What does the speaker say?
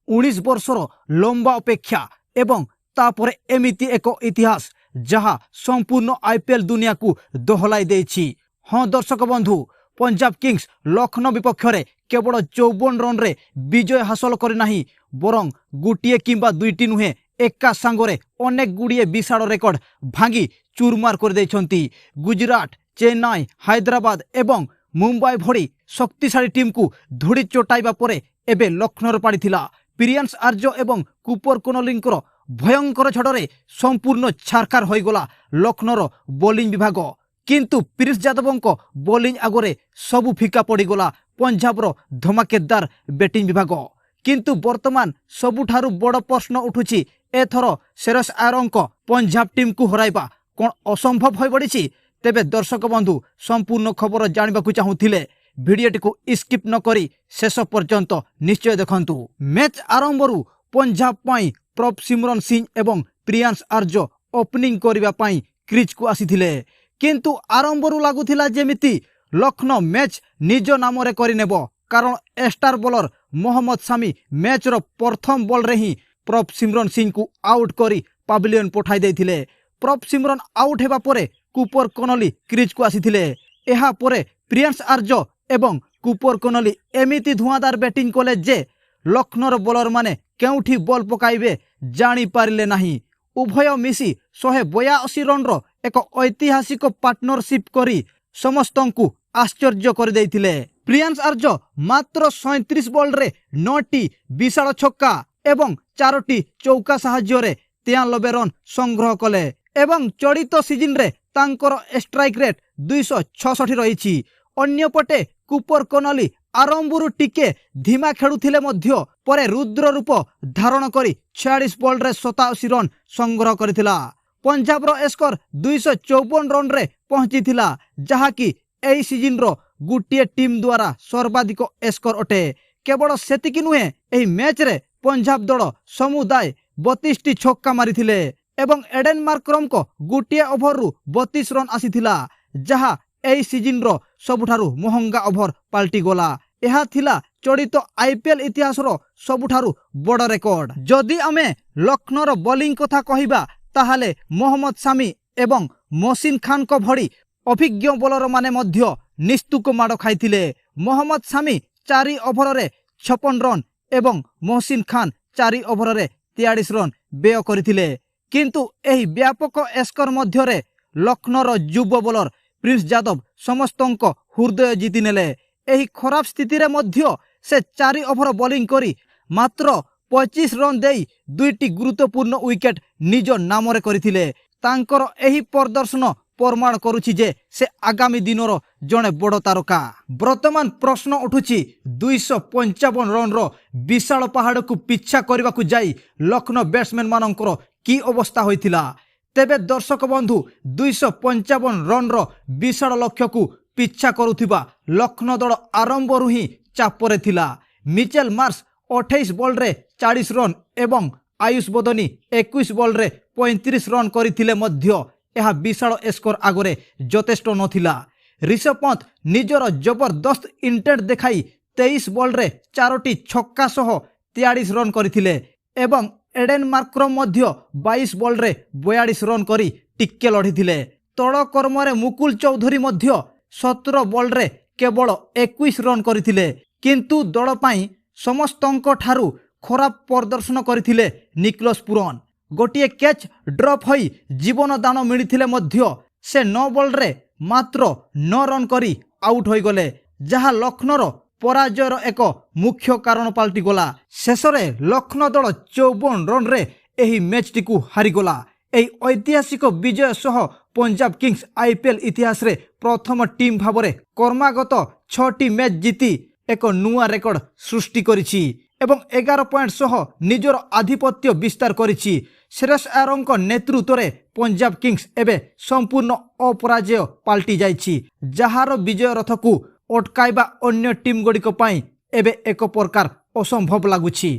19 ବର୍ଷର ଲମ୍ବା ଅପେକ୍ଷା ଏବଂ ତାପରେ ଏମିତି ଏକ ଇତିହାସ ଯାହା ସମ୍ପୂର୍ଣ୍ଣ ଆଇପିଏଲ୍ ଦୁନିଆକୁ ଦୋହଲାଇ ଦେଇଛି। ହଁ ଦର୍ଶକ ବନ୍ଧୁ, ପଞ୍ଜାବ କିଙ୍ଗସ୍ ଲକ୍ଷ୍ନୌ ବିପକ୍ଷରେ କେବଳ 54 ରନ୍ରେ ବିଜୟ ହାସଲ କରିନାହିଁ, ବରଂ ଗୋଟିଏ କିମ୍ବା ଦୁଇଟି ନୁହେଁ, ଏକା ସାଙ୍ଗରେ ଅନେକ ଗୁଡ଼ିଏ ବିଶାଳ ରେକର୍ଡ ଭାଙ୍ଗି ଚୁରମାର କରିଦେଇଛନ୍ତି। ଗୁଜରାଟ, ଚେନ୍ନାଇ, ହାଇଦ୍ରାବାଦ ଏବଂ ମୁମ୍ବାଇ ଭଳି ଶକ୍ତିଶାଳୀ ଟିମ୍କୁ ଧୂଳି ଚଟାଇବା ପରେ ଏବେ ଲକ୍ଷ୍ନୌର ପାଳିଥିଲା। ପ୍ରିୟାଂଶ ଆର୍ଯ୍ୟ ଏବଂ କୁପର କୋହଲିଙ୍କର ଭୟଙ୍କର ଝଡ଼ରେ ସମ୍ପୂର୍ଣ୍ଣ ଛାରଖାର ହୋଇଗଲା ଲକ୍ଷ୍ନୌର ବୋଲିଂ ବିଭାଗ। କିନ୍ତୁ ପ୍ରିନ୍ସ ଯାଦବଙ୍କ ବୋଲିଂ ଆଗରେ ସବୁ ଫିକା ପଡ଼ିଗଲା ପଞ୍ଜାବର ଧମାକେଦାର ବ୍ୟାଟିଂ ବିଭାଗ। କିନ୍ତୁ ବର୍ତ୍ତମାନ ସବୁଠାରୁ ବଡ଼ ପ୍ରଶ୍ନ ଉଠୁଛି, ଏଥର ଶ୍ରେୟସ ଆୟରଙ୍କ ପଞ୍ଜାବ ଟିମ୍କୁ ହରାଇବା କ'ଣ ଅସମ୍ଭବ ହୋଇପଡ଼ିଛି? ତେବେ ଦର୍ଶକ ବନ୍ଧୁ, ସମ୍ପୂର୍ଣ୍ଣ ଖବର ଜାଣିବାକୁ ଚାହୁଁଥିଲେ ଭିଡ଼ିଓଟିକୁ ସ୍କିପ୍ ନ କରି ଶେଷ ପର୍ଯ୍ୟନ୍ତ ନିଶ୍ଚୟ ଦେଖନ୍ତୁ। ମ୍ୟାଚ୍ ଆରମ୍ଭରୁ ପଞ୍ଜାବ ପାଇଁ ପ୍ରଭସିମରନ ସିଂ ଏବଂ ପ୍ରିୟାଂଶ ଆର୍ଯ୍ୟ ଓପନିଂ କରିବା ପାଇଁ କ୍ରିଜ୍କୁ ଆସିଥିଲେ। କିନ୍ତୁ ଆରମ୍ଭରୁ ଲାଗୁଥିଲା ଯେମିତି ଲକ୍ଷ୍ନୌ ମ୍ୟାଚ୍ ନିଜ ନାମରେ କରିନେବ, କାରଣ ଷ୍ଟାର ବୋଲର ମହମ୍ମଦ ସାମି ମ୍ୟାଚ୍ର ପ୍ରଥମ ବଲ୍ରେ ହିଁ ପ୍ରଭସିମରନ ସିଂଙ୍କୁ ଆଉଟ୍ କରି ପାଭିଲିୟନ୍ ପଠାଇ ଦେଇଥିଲେ। ପ୍ରଭସିମରନ ଆଉଟ୍ ହେବା ପରେ କୁପର କୋହଲି କ୍ରିଜ୍କୁ ଆସିଥିଲେ। ଏହାପରେ ପ୍ରିୟାଂଶ ଆର୍ଯ୍ୟ ଏବଂ କୁପର କୋହଲି ଏମିତି ଧୂଆଁଦାର ବ୍ୟାଟିଂ କଲେ ଯେ ଲକ୍ଷ୍ନୌର ବୋଲରମାନେ କେଉଁଠି ବଲ୍ ପକାଇବେ ଜାଣିପାରିଲେ ନାହିଁ। ଉଭୟ ମିଶି 182 ରନ୍ର ଏକ ଐତିହାସିକ ପାର୍ଟନରସିପ୍ କରି ସମସ୍ତଙ୍କୁ ଆଶ୍ଚର୍ଯ୍ୟ କରିଦେଇଥିଲେ। ପ୍ରିୟାଂଶ ଆର୍ଯ୍ୟ ମାତ୍ର 37 ବଲ୍ରେ 9ଟି ବିଶାଳ ଛକା ଏବଂ 4ଟି ଚୌକା ସାହାଯ୍ୟରେ 93 ରନ୍ ସଂଗ୍ରହ କଲେ ଏବଂ ଚଳିତ ସିଜିନ୍ରେ ତାଙ୍କର ଷ୍ଟ୍ରାଇକ୍ ରେଟ୍ 266 ରହିଛି। ଅନ୍ୟପଟେ କୁପର କୋହଲି ଆରମ୍ଭରୁ ଟିକେ ଧିମା ଖେଳୁଥିଲେ ମଧ୍ୟ ପରେ ରୁଦ୍ର ରୂପ ଧାରଣ କରି 46 ବଲ୍ରେ 87 ରନ୍ ସଂଗ୍ରହ କରିଥିଲା। ପଞ୍ଜାବର ସ୍କୋର 254 ରନ୍ରେ ପହଞ୍ଚିଥିଲା, ଯାହାକି ଏହି ସିଜିନ୍ର ଗୋଟିଏ ଟିମ୍ ଦ୍ୱାରା ସର୍ବାଧିକ ସ୍କୋର ଅଟେ। କେବଳ ସେତିକି ନୁହେଁ, ଏହି ମ୍ୟାଚ୍ରେ ପଞ୍ଜାବ ଦଳ ସମୁଦାୟ 32ଟି ଛକା ମାରିଥିଲେ ଏବଂ ଏଡେନ୍ ମାର୍କରମ୍ଙ୍କ ଗୋଟିଏ ଓଭରରୁ 32 ରନ୍ ଆସିଥିଲା, ଯାହା ଏହି ସିଜିନ୍ର ସବୁଠାରୁ ମହଙ୍ଗା ଓଭର ପାଲଟିଗଲା। ଏହା ଥିଲା ଚଳିତ ଆଇପିଏଲ୍ ଇତିହାସର ସବୁଠାରୁ ବଡ଼ ରେକର୍ଡ। ଯଦି ଆମେ ଲକ୍ଷ୍ନୌର ବୋଲିଂ କଥା କହିବା, ତାହେଲେ ମହମ୍ମଦ ସାମି ଏବଂ ମହସିନ ଖାନଙ୍କ ଭଳି ଅଭିଜ୍ଞ ବୋଲରମାନେ ମଧ୍ୟ ନିସ୍ତୁକ ମାଡ଼ ଖାଇଥିଲେ। ମହମ୍ମଦ ସାମି 4 ଓଭରରେ 56 ରନ୍ ଏବଂ ମହସିନ ଖାନ 4 ଓଭରରେ 43 ରନ୍ ବ୍ୟୟ କରିଥିଲେ। କିନ୍ତୁ ଏହି ବ୍ୟାପକ ସ୍କୋର ମଧ୍ୟରେ ଲକ୍ଷ୍ନୌର ଯୁବ ବୋଲର ପ୍ରିନ୍ସ ଯାଦବ ସମସ୍ତଙ୍କ ହୃଦୟ ଜିତିନେଲେ। ଏହି ଖରାପ ସ୍ଥିତିରେ ମଧ୍ୟ ସେ 4 ଓଭର ବୋଲିଂ କରି ମାତ୍ର 25 ରନ୍ ଦେଇ 2ଟି ଗୁରୁତ୍ୱପୂର୍ଣ୍ଣ ୱିକେଟ୍ ନିଜ ନାମରେ କରିଥିଲେ। ତାଙ୍କର ଏହି ପ୍ରଦର୍ଶନ ପ୍ରମାଣ କରୁଛି ଯେ ସେ ଆଗାମୀ ଦିନର ଜଣେ ବଡ଼ ତାରକା। ବର୍ତ୍ତମାନ ପ୍ରଶ୍ନ ଉଠୁଛି, 255 ରନ୍ର ବିଶାଳ ପାହାଡ଼କୁ ପିଛା କରିବାକୁ ଯାଇ ଲକ୍ଷ୍ନୌ ବ୍ୟାଟ୍ସମ୍ୟାନ୍ ମାନଙ୍କର କି ଅବସ୍ଥା ହୋଇଥିଲା? ତେବେ ଦର୍ଶକ ବନ୍ଧୁ, 255 ରନ୍ର ବିଶାଳ ଲକ୍ଷ୍ୟକୁ ପିଛା କରୁଥିବା ଲକ୍ଷ୍ନୌ ଦଳ ଆରମ୍ଭରୁ ହିଁ ଚାପରେ ଥିଲା। ମିଚେଲ ମାର୍ଶ 28 ବଲ୍ରେ 40 ରନ୍ ଏବଂ ଆୟୁଷ ବଦନୀ 21 ବଲ୍ରେ 35 ରନ୍ କରିଥିଲେ ମଧ୍ୟ ଏହା ବିଶାଳ ସ୍କୋର ଆଗରେ ଯଥେଷ୍ଟ ନଥିଲା। ରିଷଭ ପନ୍ଥ ନିଜର ଜବରଦସ୍ତ ଇଣ୍ଟେଣ୍ଟ ଦେଖାଇ 23 ବଲ୍ରେ 4ଟି ଛକା ସହ 43 ରନ୍ କରିଥିଲେ ଏବଂ ଏଡେନ୍ ମାର୍କରମ୍ ମଧ୍ୟ 22 ବଲ୍ରେ 42 ରନ୍ କରି ଟିକେ ଲଢ଼ିଥିଲେ। ତଳ କର୍ମରେ ମୁକୁଲ ଚୌଧୁରୀ ମଧ୍ୟ 17 ବଲ୍ରେ କେବଳ 21 ରନ୍ କରିଥିଲେ। କିନ୍ତୁ ଦଳ ପାଇଁ ସମସ୍ତଙ୍କ ଠାରୁ ଖରାପ ପ୍ରଦର୍ଶନ କରିଥିଲେ ନିକୋଲସ୍ ପୁରନ୍। ଗୋଟିଏ କ୍ୟାଚ୍ ଡ୍ରପ୍ ହୋଇ ଜୀବନ ଦାନ ମିଳିଥିଲେ ମଧ୍ୟ ସେ 9 ବଲ୍ରେ ମାତ୍ର 9 ରନ୍ କରି ଆଉଟ୍ ହୋଇଗଲେ, ଯାହା ଲକ୍ଷ୍ନୌର ପରାଜୟର ଏକ ମୁଖ୍ୟ କାରଣ ପାଲଟିଗଲା। ଶେଷରେ ଲକ୍ଷ୍ନୌ ଦଳ 54 ରନ୍ରେ ଏହି ମ୍ୟାଚ୍ଟିକୁ ହାରିଗଲା। ଏହି ଐତିହାସିକ ବିଜୟ ସହ ପଞ୍ଜାବ କିଙ୍ଗସ୍ ଆଇପିଏଲ୍ ଇତିହାସରେ ପ୍ରଥମ ଟିମ୍ ଭାବରେ କ୍ରମାଗତ 6ଟି ମ୍ୟାଚ୍ ଜିତି ଏକ ନୂଆ ରେକର୍ଡ ସୃଷ୍ଟି କରିଛି ଏବଂ 11 ପଏଣ୍ଟ ସହ ନିଜର ଆଧିପତ୍ୟ ବିସ୍ତାର କରିଛି। ଶ୍ରେୟସ ଆୟରଙ୍କ ନେତୃତ୍ୱରେ ପଞ୍ଜାବ କିଙ୍ଗସ୍ ଏବେ ସମ୍ପୂର୍ଣ୍ଣ ଅପରାଜୟ ପାଲଟି ଯାଇଛି, ଯାହାର ବିଜୟ ରଥକୁ ଅଟକାଇବା ଅନ୍ୟ ଟିମ୍ ଗୁଡ଼ିକ ପାଇଁ ଏବେ ଏକ ପ୍ରକାର ଅସମ୍ଭବ ଲାଗୁଛି।